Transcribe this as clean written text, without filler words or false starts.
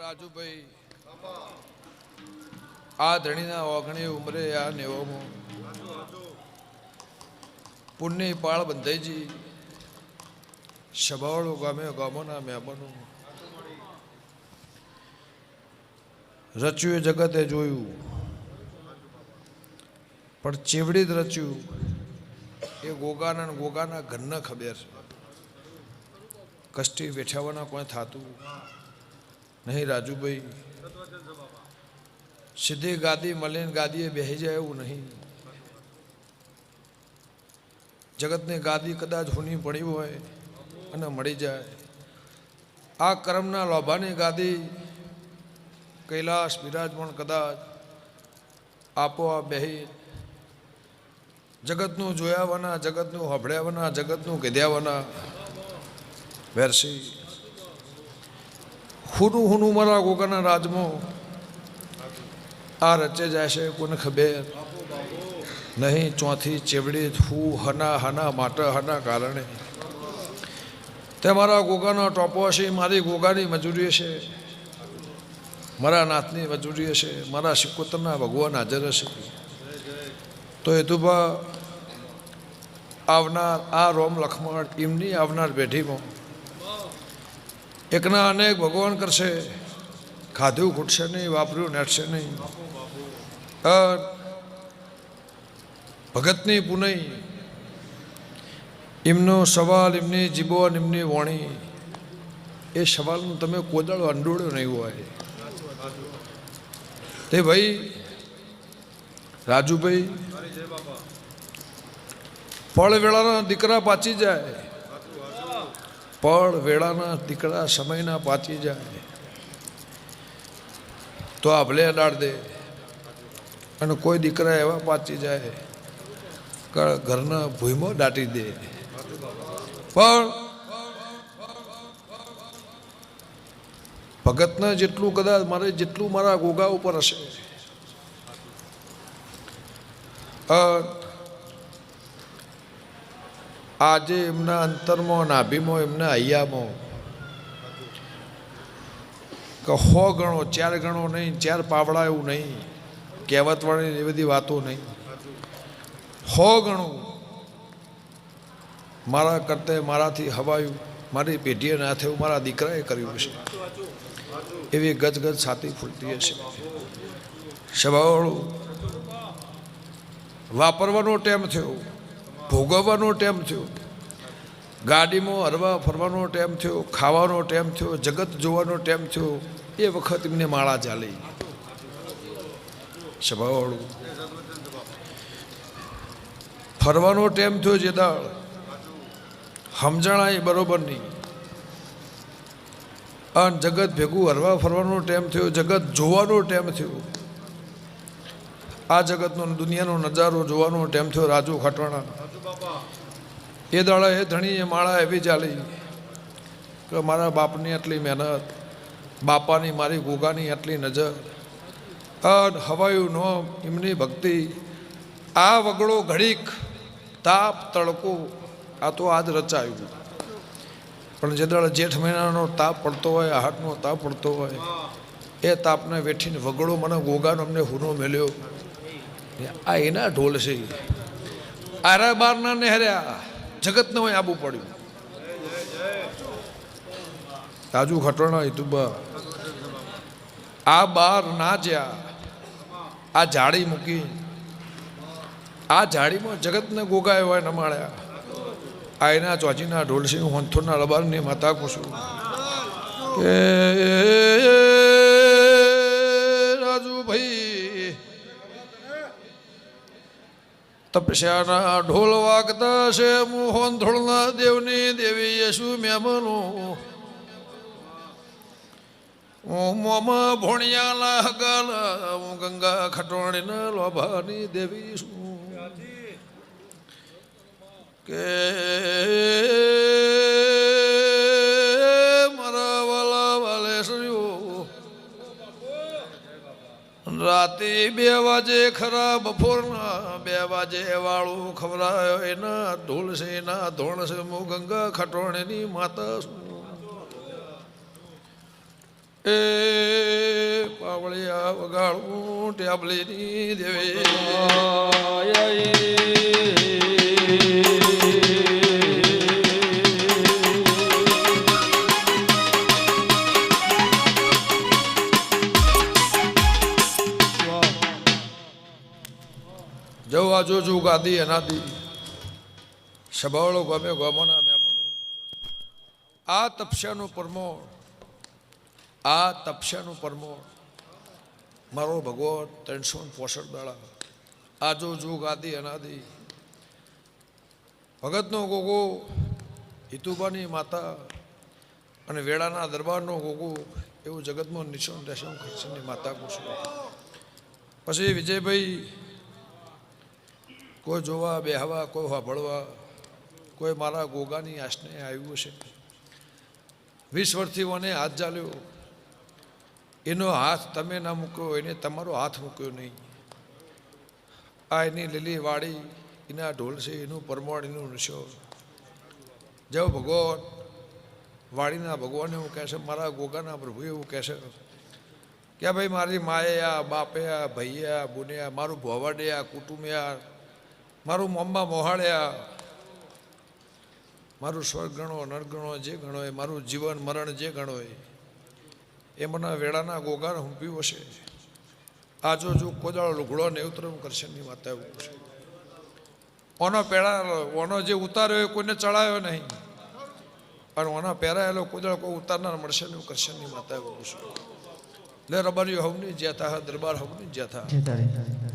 રાજુભાઈ આ ધણીના ઓગણી ઉંમરે આ નેવોમાં પુણ્ય પાળ બંધાઈજી સભાવાળો ગામે ગામોના મહેમાનો રચ્યું એ જગતે જોયું પણ ચેવડી જ રચ્યું એ ગોગાના ઘરને ખબર છે. કષ્ટી વેઠાવાના કોઈ થતું નહીં. રાજુભાઈ સીધી ગાદી મળીને ગાદીએ બેસી જાય એવું નહીં. જગતની ગાદી કદાચ હુની પડી હોય અને મળી જાય. આ કર્મના લોભાની ગાદી કૈલાસ બિરાજમાન કદાચ આપોઆપ બેહી જગતનું જોયાવાના, જગતનું હભળ્યાવાના, જગતનું કીધ્યાવાના વેરસી હુનું હુનું મારા ગોગાના રાજમાં આ રચે જાય છે કોને ખબર નહીં. ચોથી ચેવડી હું હના હના માટે હના કારણે તે મારા ગોગાનો ટોપો હશે, મારી ગોગાની મજૂરી હશે, મારા નાથની મજૂરી હશે, મારા શિકોતરના ભગવાન હાજર હશે. તો હેતુભા આવનાર આ રોમ લખમણ એમની આવનાર પેઢીમાં એકના અનેક ભગવાન કરશે. ખાધું ખૂટશે નહીં, વાપર્યું નેટશે નહીં. ભગતની પુનઈ એમનો સવાલ, એમની જીબોન, એમની વાણી, એ સવાલનું તમે કોદાળો અંડોળ્યો નહીં હોય. તે ભાઈ રાજુભાઈ પળ વેળાના દીકરા પાચી જાય, પળ વેળાના દીકરા સમયના પાચી જાય તો આભલે અડાડ દે. અને કોઈ દીકરા એવા પાચી જાય કે ઘરના ભૂઈમાં દાટી દે. પણ ભગતના જેટલું કદાચ મારે જેટલું મારા ગોગા ઉપર હશે, આજે એમના અંતરમાં, નાભીમાં, એમના હૈયામાં કે 100 ગણો, 4 ગણો નહીં, 4 પાવડા એવું નહીં, કહેવતવાળી એ બધી વાતો નહીં, 100 ગણું મારા કરતે મારાથી હવાયું, મારી પેઢીએ ના થયું, મારા દીકરાએ કર્યું હશે એવી ગજગજ છાતી ફૂલતી હશે. સ્વભાવવાળું વાપરવાનો ટાઈમ થયો, ભોગવવાનો ટાઈમ થયો, ગાડીમાં હરવા ફરવાનો ટાઈમ થયો, ખાવાનો ટાઈમ થયો, જગત જોવાનો ટાઈમ થયો. એ વખત એમને માળા ચાલી. સ્વભાવવાળું ફરવાનો ટાઈમ થયો, જે દાળ સમજણા એ બરોબર નહીં. અને જગત ભેગું હરવા ફરવાનો ટાઈમ થયો, જગત જોવાનો ટાઈમ થયો, આ જગતનો દુનિયાનો નજારો જોવાનો ટાઈમ થયો. રાજુ ખટવાણા એ દાડા એ ધણીએ માળા એવી ચાલી કે મારા બાપની આટલી મહેનત, બાપાની મારી ગોગાની આટલી નજર, અને હવાયું નો એમની ભક્તિ, આ વગડો ઘડીક તાપ તડકો આ તો આજ રચાયું. પણ જે દાડા જેઠ મહિનાનો તાપ પડતો હોય, આહાટનો તાપ પડતો હોય, એ તાપને વેઠીને વગડો મને ગોગાનો અમને હુનો મેલ્યો. આ એના ઢોલ છે. આરા બારના નહેર્યા જગતને હોય આબુ પડ્યું. રાજુ ખટવાણા હિતુબા આ બાર ના જ્યાં આ જાળી મૂકી, આ જાળીમાં જગતને ગોગાય હોય નમાળ્યા. આ એના ચોચીના ઢોલસિંહ હોંથોના લબારની માતા કુશું કે રાજુભાઈ તપસ્યાના ઢોલ વાગતા છે. મોહન ધોળના દેવની દેવી યશુ મહેમાનો હું મોમાં ભોણિયાના હગાલ, હું ગંગા ખટવાણીના લોભાની દેવી છું કે મારા વાલા વાલેશ્વરીઓ રાતે 2 વાગે ખરા, બપોરના 2 વાગે વાળું ખવરાયો. એના ઢોલ છે, એના ધોણ છે. હું ગંગા ખટવાણીની માતા છું. એ પાવળિયા વગાડવું ટેબલીની દેવે જવા જોજુ ગાદી એનાદી સભાળો ગમે ગમોના મહેમાનો આ તપસ્યાનું પરમોણ આ તપસ્યાનું પરમોણ મારો ભગવાન 365 દાડા આજો જુ ગાદી અનાદી ભગતનો ગોગો હિતુબાની માતા અને વેળાના દરબારનો ગોગો એવું જગતમાં નિશાન દેશમ ખર્ચની માતા પૂછું પછી વિજયભાઈ કોઈ જોવા બેહવા કોઈ સાંભળવા કોઈ મારા ગોગાની આસને આવ્યું છે 20 વર્ષથી મને હાથ ચાલ્યો એનો હાથ તમે ના મૂક્યો એને તમારો હાથ મૂક્યો નહીં આ એની લીલી વાડી એના ઢોલ છે એનું પરમોણ એનું નશો જેવો ભગવાન વાડીના ભગવાન એવું કહે છે મારા ગોગાના પ્રભુ એવું કહે છે કે ભાઈ મારી માયા બાપયા ભૈયા બુનિયા મારું ભોવાડિયા કુટુંબિયા મારું મોંબા મોહાળ્યા મારું સ્વર્ગ ગણો નર ગણો જે ગણો એ મારું જીવન મરણ જે ગણો એ મને વેળાના ગોગાને હુંપ્યું હશે આજો જો કોદાળો લુગડો ને ઉતરવું કરશે ની માતા એવું છે ઓનો પેડા ઓનો જે ઉતાર્યો એ કોઈને ચડાયો નહીં અને ઓના પહેરાયેલો કોદાળો કોઈ ઉતારનાર મળશે નહીં કરશે ની માતા એવું છે લે રબારીઓ હવની જ્યાં થા દરબાર હવની જ્યાં થા